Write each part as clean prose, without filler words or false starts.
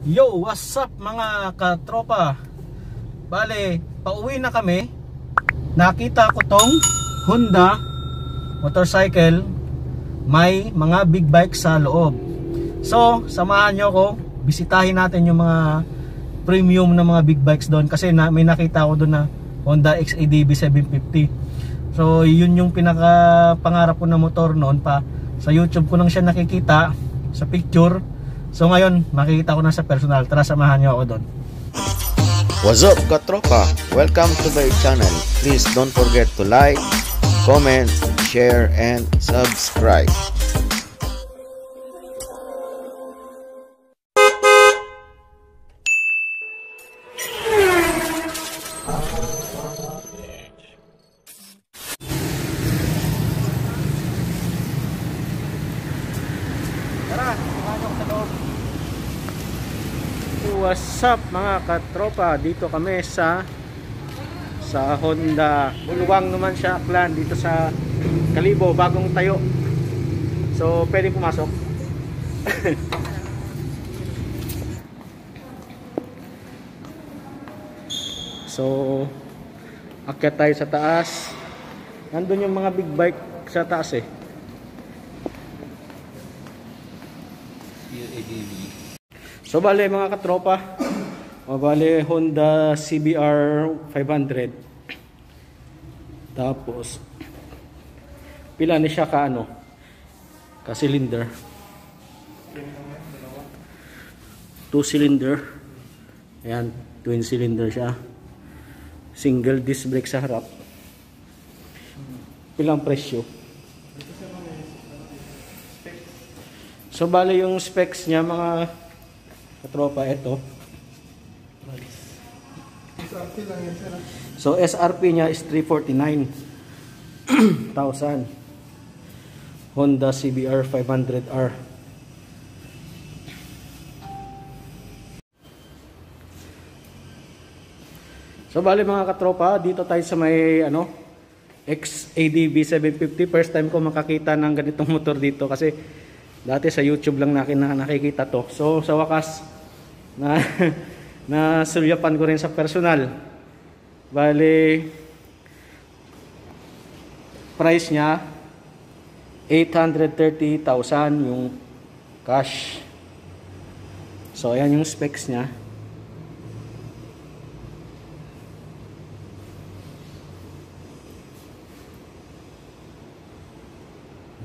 Yo, what's up mga katropa? Bale, pauwi na kami. Nakita ko tong Honda motorcycle. May mga big bike sa loob. So, samahan nyo ko. Bisitahin natin yung mga premium na mga big bikes doon. Kasi may nakita ko doon na Honda XADV 750. So, yun yung pinaka pangarap ko na motor noon pa. Sa YouTube ko lang siya nakikita sa picture. So ngayon, makikita ko na sa personal. Tara, samahan niyo ako doon. What's up, katropa? Welcome to my channel. Please don't forget to like, comment, share, and subscribe. Tara, samahan niyo ako sa loob. What's up mga katropa? Dito kami sa Honda. Buluwang naman siya, Aklan, dito sa Kalibo, bagong tayo. So, pwede pumasok. So, akyat tayo sa taas. Nandun yung mga big bike sa taas eh. So bale mga katropa, bale Honda CBR 500. Tapos pila ni siya ka ano? Ka cylinder. 2 cylinder. Ayan, twin cylinder siya. Single disc brake sa harap. Pilang presyo? So bale yung specs niya mga katropa, ito. So SRP niya is 349,000. Honda CBR 500R. So bali mga katropa, dito tayo sa may ano, XADV 750. First time ko makakita ng ganitong motor dito kasi dati sa YouTube lang nakikita to. So sa wakas na sulyapan ko rin sa personal. Bali price niya 830,000 yung cash. So ayan yung specs niya.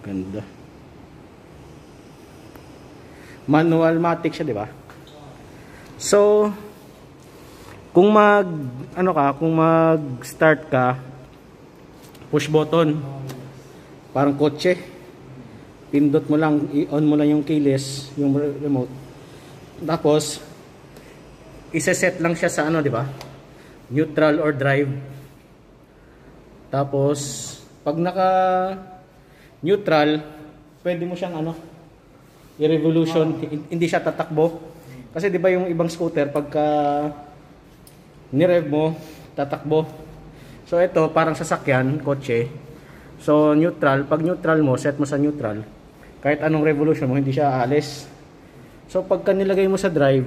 Ganda. Manual matic siya, di ba? So kung mag-start ka, push button. Parang kotse. Pindot mo lang, i-on mo lang yung keyless, yung remote. Tapos i-set lang siya sa ano, di ba? Neutral or drive. Tapos pag naka neutral, pwede mo siyang ano, i-revolution, hindi siya tatakbo. Kasi 'di ba yung ibang scooter pagka ni-rev mo, tatakbo. So ito parang sasakyan, kotse. So neutral, pag neutral mo, set mo sa neutral. Kahit anong revolution mo, hindi siya aalis. So pagka nilagay mo sa drive,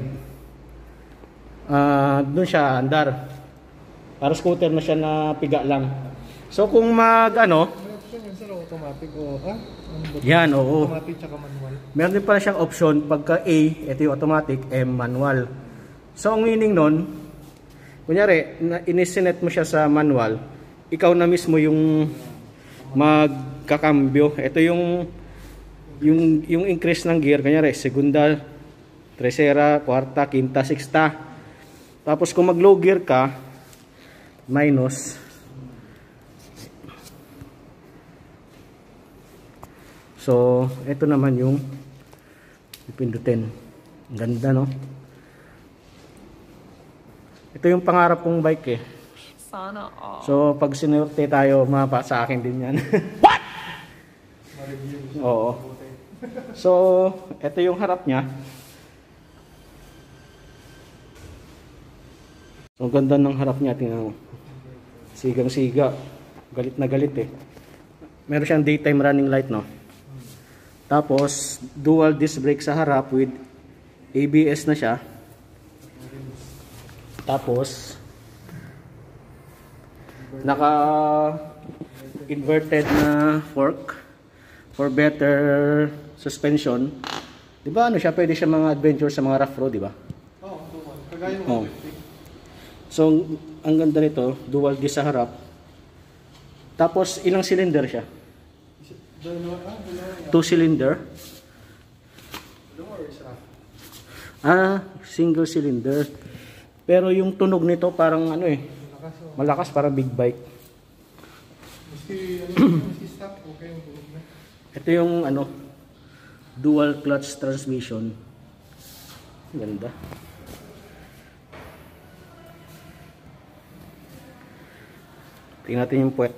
doon siya andar. Para scooter na siya na piga lang. So kung automatic o yan, oo. automatic tsaka manual. Meron din pala siyang option pagka A, ito yung automatic, M manual. So ang meaning nun, kunyari, inisinet mo siya sa manual, ikaw na mismo yung magkakambyo. Ito yung increase ng gear, kunyari, segunda, tercera, kwarta, quinta, sexta. Tapos kung mag low gear ka, minus. So, ito naman yung pindutin. Ganda, no? Ito yung pangarap kong bike eh. Sana all. So, pag sinurte tayo, mapa sa akin din yan. What? Oo. So, ito yung harap niya. So, ganda ng harap niya. Tingnan mo. Sigang-siga. Galit na galit eh. Meron siyang daytime running light, no? Tapos dual disc brake sa harap with ABS na siya. Tapos naka inverted na fork for better suspension. Di ba ano siya, pwede siya mga adventure sa mga rough road, di ba? Oo, dual. Kagaya ng Oh. So, ang ganda nito, dual disc sa harap. Tapos, ilang cylinder siya? dalawa. 2 cylinder. Dalawa or isa? Single cylinder. Pero yung tunog nito parang ano eh, Malakas o. malakas, parang big bike. Maski stop, okay yung tulog na. Ito yung ano, dual clutch transmission. Ganda. Tingnan natin yung puwet.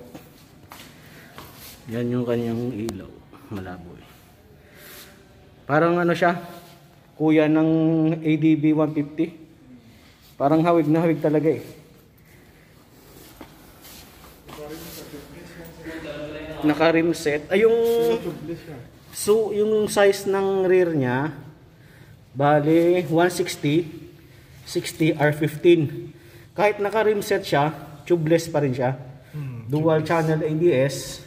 Yan yung kanyang ilaw. Malabo eh. Parang ano siya, kuya ng ADB 150. Parang hawig na hawig talaga eh. Naka-rim set. Ay yung Tubeless siya. so yung size ng rear niya bali 160 60 R15. Kahit naka-rim set siya, tubeless pa rin siya. Dual channel ABS.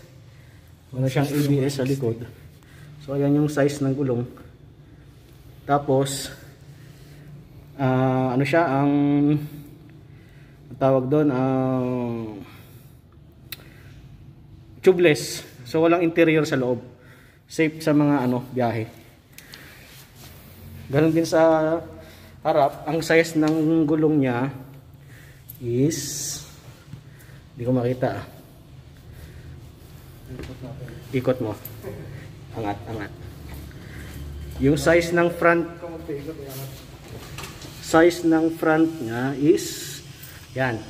Ano siyang ABS sa likod. So ayan yung size ng gulong. Tapos ano siya ang tawag doon tubeless. So walang interior sa loob. Safe sa mga ano biyahe. Ganon din sa harap, ang size ng gulong niya is hindi ko makita. Ikot mo. Angat, angat. Yung size ng front niya is yan.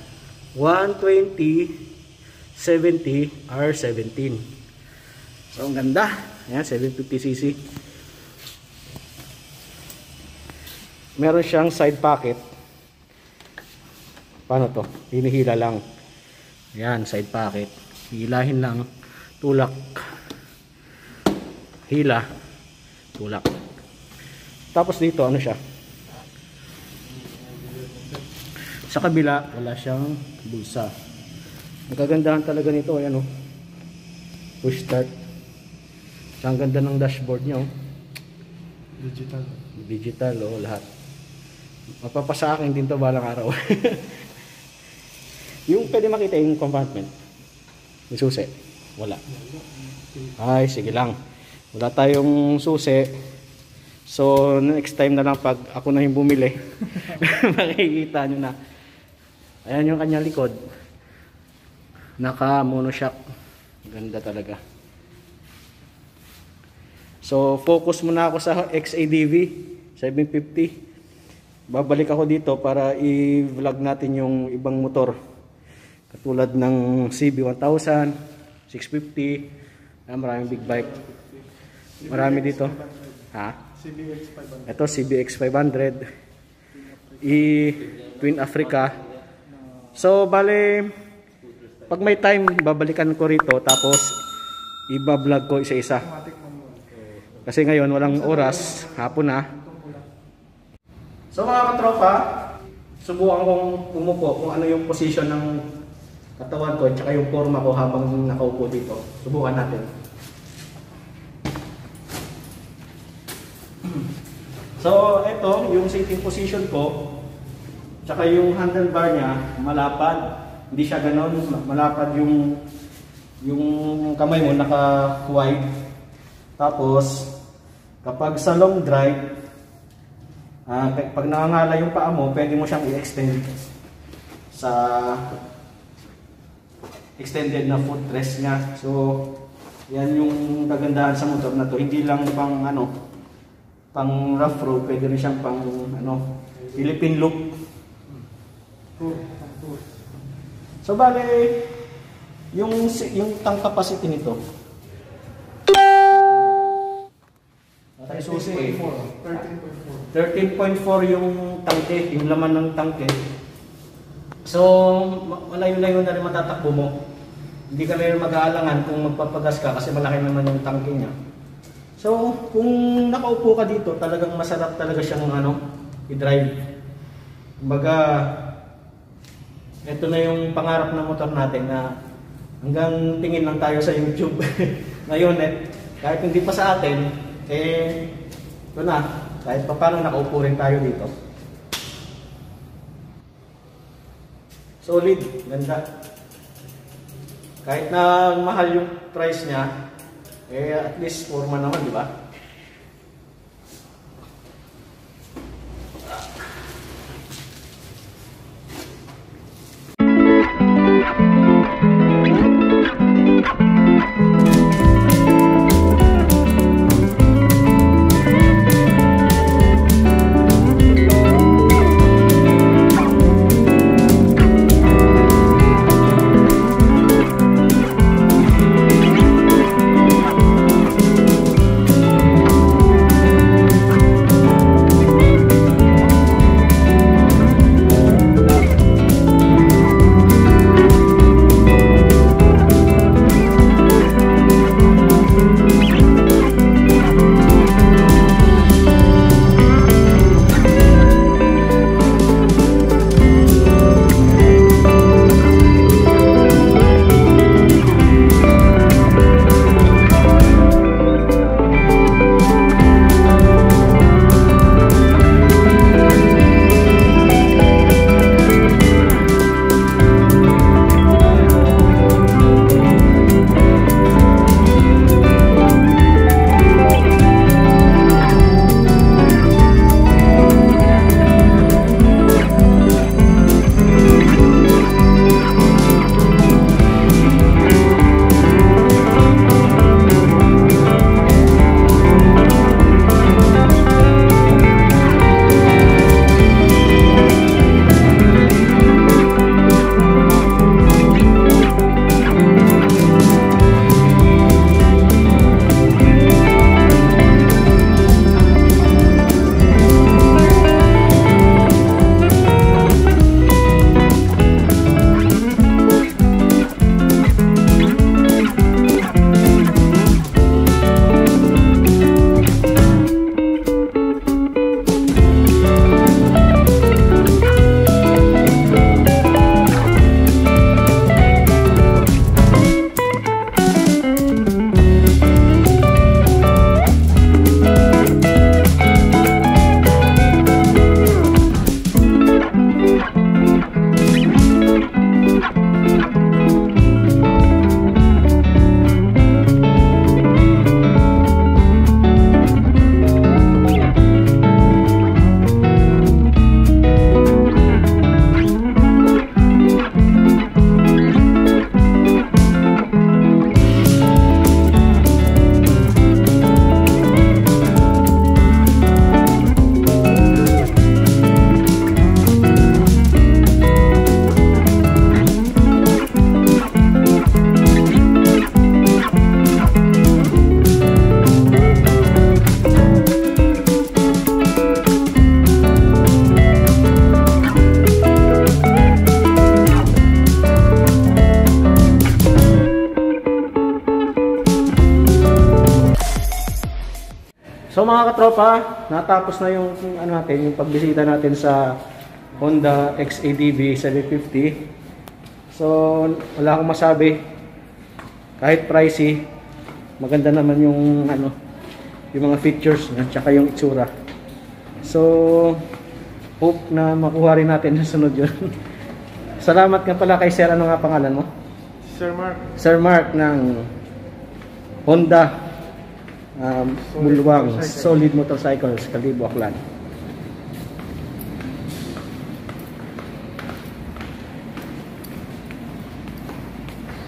120 70 R17. So ang ganda. Ayan, 750cc. Meron siyang side pocket. Paano to? Hinihila lang. Ayan, side pocket. Hilahin lang. Tulak. Hila. Tulak. Tapos dito, ano siya? Sa kabila, wala siyang bulsa. Ang kagandahan talaga nito, ayan o. Push start. Ang ganda ng dashboard niya o. Digital. Digital o, lahat. Mapapasa akin din to balang araw. Yung pwede makita yung compartment. May susi. Wala. Ay, sige lang. Wala tayong susi. So, next time na lang pag ako na yung bumili. Makikita nyo na. Ayan yung kanyang likod. Naka monoshock. Ganda talaga. So focus muna ako sa XADV 750. Babalik ako dito para i-vlog natin yung ibang motor. Katulad ng CB1000, 650. Maraming big bike. Marami dito. Ha? CBX 500. Ito CBX 500. Twin Africa. So bale pag may time, babalikan ko rito tapos iba-vlog ko isa-isa. Kasi ngayon walang oras, hapon na. So mga katropa, subukan kong umupo kung ano yung position ng katawan ko at saka yung forma ko habang nakaupo dito. Subukan natin. So ito, yung sitting position ko, tsaka yung handlebar niya, malapad. Hindi siya ganon, malapad yung kamay mo naka-wide. Tapos kapag sa long drive, pag nakangala yung paa mo, pwede mo siyang i-extend sa extended na footrest niya. So yan yung kagandahan sa motor na to. Hindi lang pang pang rough road, pwede rin siyang pang Philippine loop. So bale, yung tank capacity nito. Ay susi eh. 13.4 yung tangke, yung laman ng tangke. So malayo-layo na rin matatakbo mo. Hindi ka rin mag-aalangan kung magpapagas ka kasi malaki naman yung tangke niya. So kung nakaupo ka dito, talagang masarap talaga siyang i-drive. Kumbaga ito na yung pangarap ng motor natin na hanggang tingin lang tayo sa YouTube. Ngayon kahit hindi pa sa atin, ito na, kahit pa paano nakaupo rin tayo dito. Solid, ganda. Kahit na mahal yung price niya, at least forma naman, di ba? So mga katropa, natapos na yung natin, yung pagbisita natin sa Honda XADV 750. So wala akong masabi. Kahit pricey, maganda naman yung yung mga features at saka yung itsura. So hope na makuha rin natin sa sunod yun. Salamat nga pala kay Sir, ano nga pangalan mo? Sir Mark. Sir Mark ng Honda Bulwang Solid Motorcycles, Kalibo, Aklan.